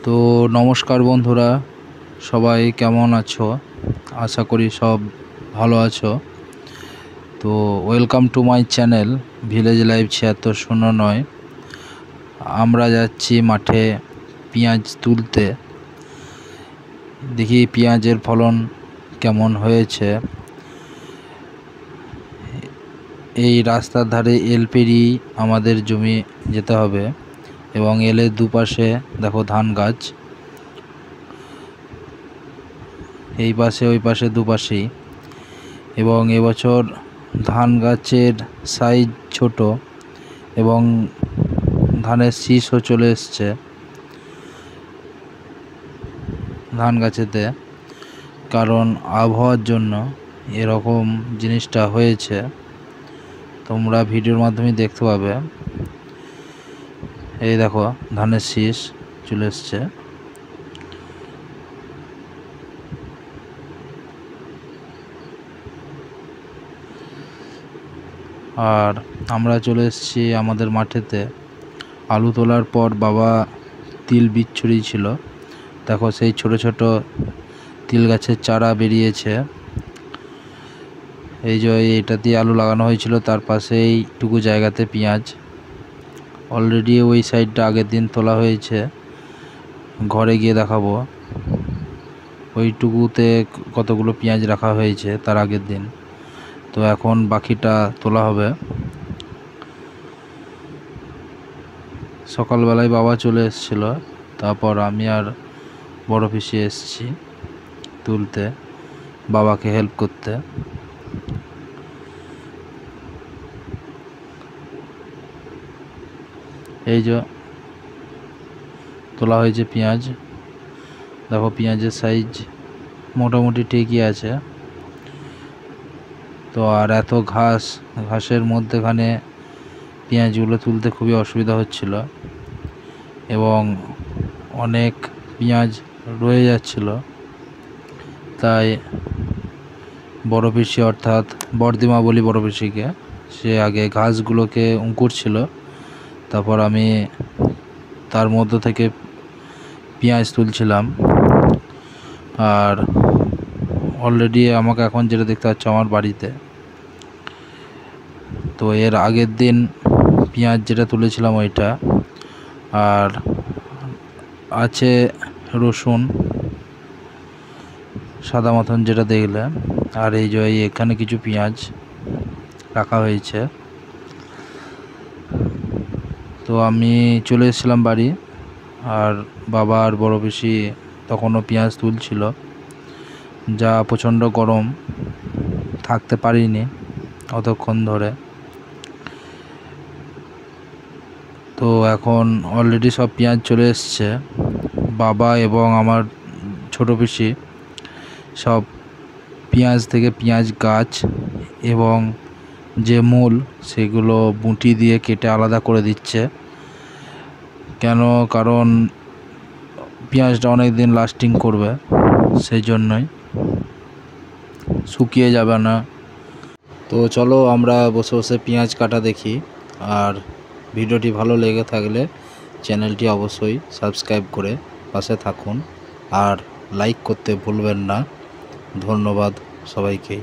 তো নমস্কার বন্ধুরা, সবাই কেমন আছো? আশা করি সব ভালো আছো। তো welcome to my channel village life 7609। আমরা যাচ্ছি মাঠে পেঁয়াজ তুলতে। দেখি পেঁয়াজের ফলন কেমন হয়েছে। এই রাস্তার ধারে এল পেরিয়ে আমাদের জমি যেতে হবে এবং এলের দুপাশে দেখো ধান গাছ, এই পাশে ওই পাশে দুপাশেই। এবং এবছর ধান গাছের সাইজ ছোট এবং ধানের শীষও চলে এসছে ধান গাছেতে, কারণ আবহাওয়ার জন্য এরকম জিনিসটা হয়েছে। তোমরা ভিডিওর মাধ্যমে দেখতে পাবে। এই দেখো ধানের শীষ চলে এসছে। আর আমরা চলে এসেছি আমাদের মাঠেতে। আলু তোলার পর বাবা তিল বীজ ছড়িয়েছিল। দেখো সেই ছোট ছোট তিল গাছের চারা বেরিয়েছে। এই যে এটা দিয়ে আলু লাগানো হয়েছিল, তার পাশে এইটুকু জায়গাতে পেঁয়াজ অলরেডি ওই সাইডটা আগের দিন তোলা হয়েছে। ঘরে গিয়ে দেখাবো ওইটুকুতে কতগুলো পেঁয়াজ রাখা হয়েছে তার আগের দিন। তো এখন বাকিটা তোলা হবে। সকালবেলায় বাবা চলে এসেছিল, তারপর আমি আর বড় পিসি এসেছি তুলতে, বাবাকে হেল্প করতে। এই যে তোলা হয়েছে পেঁয়াজ। দেখো পেঁয়াজের সাইজ মোটামুটি ঠিকই আছে। তো আর এত ঘাসের মধ্যেখানে পেঁয়াজগুলো তুলতে খুবই অসুবিধা হচ্ছিল এবং অনেক পেঁয়াজ রয়ে যাচ্ছিল। তাই বড় পিসি, অর্থাৎ বর্দিমা বলি বড় পিসিকে, সে আগে ঘাসগুলোকে উঁকুড়ছিল, তারপর আমি তার মধ্য থেকে পেঁয়াজ তুলছিলাম। আর অলরেডি আমাকে এখন যেটা দেখতে পাচ্ছ আমার বাড়িতে, তো এর আগের দিন পেঁয়াজ যেটা তুলেছিলাম ওইটা। আর আছে রসুন সাদা মতন যেটা দেখলে। আর এই যে এখানে কিছু পেঁয়াজ রাখা হয়েছে। তো আমি চলে এসেছিলাম বাড়ি, আর বাবা আর বড় পিসি তখনও পেঁয়াজ তুলছিল। যা প্রচণ্ড গরম, থাকতে পারিনি অতক্ষণ ধরে। তো এখন অলরেডি সব পেঁয়াজ চলে এসছে। বাবা এবং আমার ছোট পিসি সব পেঁয়াজ থেকে পেঁয়াজ গাছ এবং যে মূল, সেগুলো বুটি দিয়ে কেটে আলাদা করে দিচ্ছে। কারণ পেঁয়াজটা অনেক দিন লাস্টিং করবে, সেই জন্যই, শুকিয়ে যাবে না। তো চলো আমরা বসে বসে পেঁয়াজ কাটা দেখি। আর ভিডিওটি ভালো লেগে থাকলে চ্যানেলটি অবশ্যই সাবস্ক্রাইব করে পাশে থাকুন আর লাইক করতে ভুলবেন না। ধন্যবাদ সবাইকে।